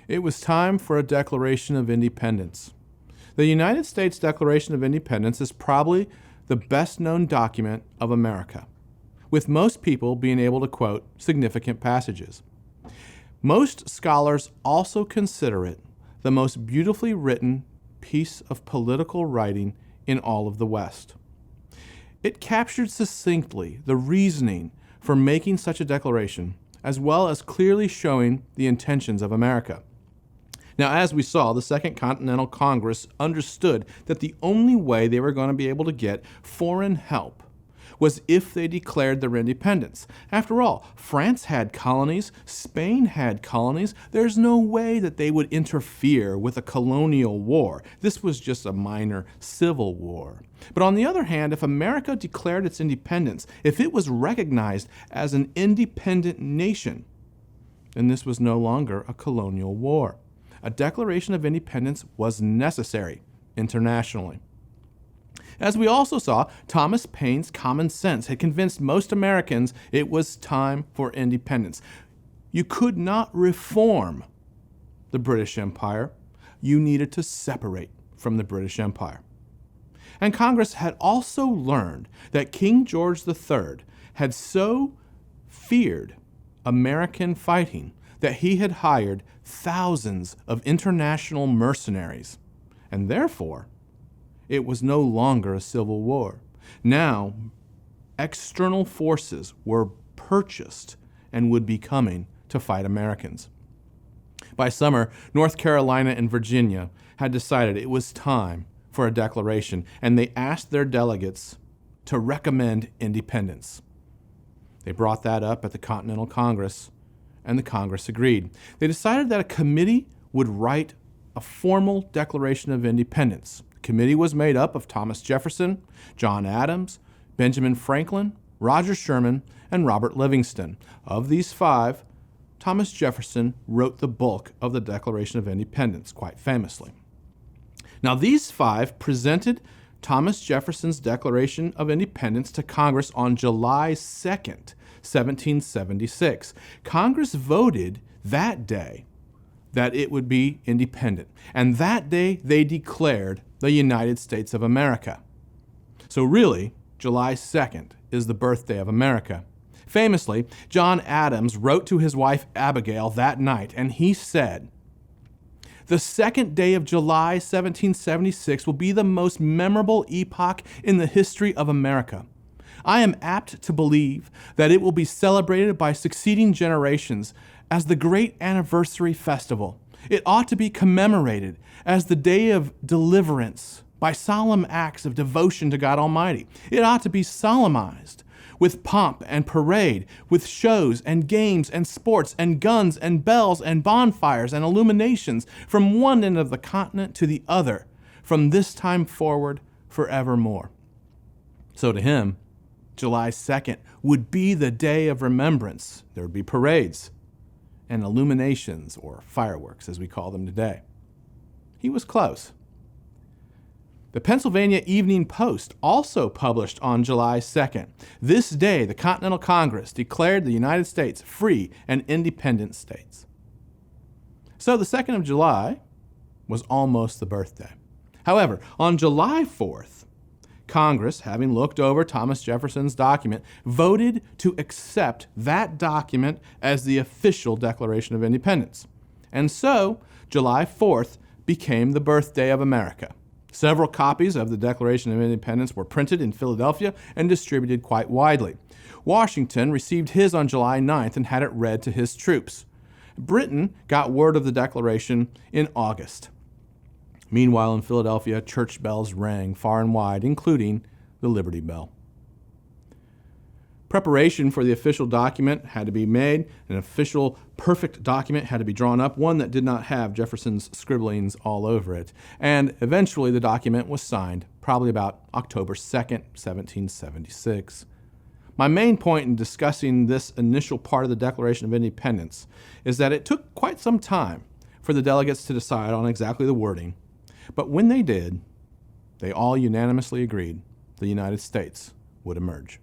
It was time for a Declaration of Independence. The United States Declaration of Independence is probably the best-known document of America, with most people being able to quote significant passages. Most scholars also consider it the most beautifully written piece of political writing in all of the West. It captured succinctly the reasoning for making such a declaration, as well as clearly showing the intentions of America. Now, as we saw, the Second Continental Congress understood that the only way they were going to be able to get foreign help was if they declared their independence. After all, France had colonies, Spain had colonies. There's no way that they would interfere with a colonial war. This was just a minor civil war. But on the other hand, if America declared its independence, if it was recognized as an independent nation, then this was no longer a colonial war. A Declaration of Independence was necessary internationally. As we also saw, Thomas Paine's common sense had convinced most Americans it was time for independence. You could not reform the British Empire. You needed to separate from the British Empire. And Congress had also learned that King George III had so feared American fighting that he had hired thousands of international mercenaries, and therefore, it was no longer a civil war. Now, external forces were purchased and would be coming to fight Americans. By summer, North Carolina and Virginia had decided it was time for a declaration, and they asked their delegates to recommend independence. They brought that up at the Continental Congress, and the Congress agreed. They decided that a committee would write a formal Declaration of Independence. The committee was made up of Thomas Jefferson, John Adams, Benjamin Franklin, Roger Sherman, and Robert Livingston. Of these five, Thomas Jefferson wrote the bulk of the Declaration of Independence, quite famously. Now, these five presented Thomas Jefferson's Declaration of Independence to Congress on July 2nd, 1776. Congress voted that day that it would be independent. And that day, they declared the United States of America. So really, July 2nd is the birthday of America. Famously, John Adams wrote to his wife Abigail that night, and he said, "The second day of July 1776 will be the most memorable epoch in the history of America. I am apt to believe that it will be celebrated by succeeding generations as the great anniversary festival. It ought to be commemorated as the day of deliverance by solemn acts of devotion to God Almighty. It ought to be solemnized with pomp and parade, with shows and games and sports and guns and bells and bonfires and illuminations from one end of the continent to the other, from this time forward forevermore." So to him, July 2nd would be the day of remembrance. There would be parades and illuminations, or fireworks as we call them today. He was close. The Pennsylvania Evening Post also published on July 2nd. This day, the Continental Congress declared the United States free and independent states. So the 2nd of July was almost the birthday. However, on July 4th, Congress, having looked over Thomas Jefferson's document, voted to accept that document as the official Declaration of Independence. And so, July 4th became the birthday of America. Several copies of the Declaration of Independence were printed in Philadelphia and distributed quite widely. Washington received his on July 9th and had it read to his troops. Britain got word of the Declaration in August. Meanwhile, in Philadelphia, church bells rang far and wide, including the Liberty Bell. Preparation for the official document had to be made. An official perfect document had to be drawn up, one that did not have Jefferson's scribblings all over it. And eventually the document was signed, probably about October 2nd, 1776. My main point in discussing this initial part of the Declaration of Independence is that it took quite some time for the delegates to decide on exactly the wording. But when they did, they all unanimously agreed the United States would emerge.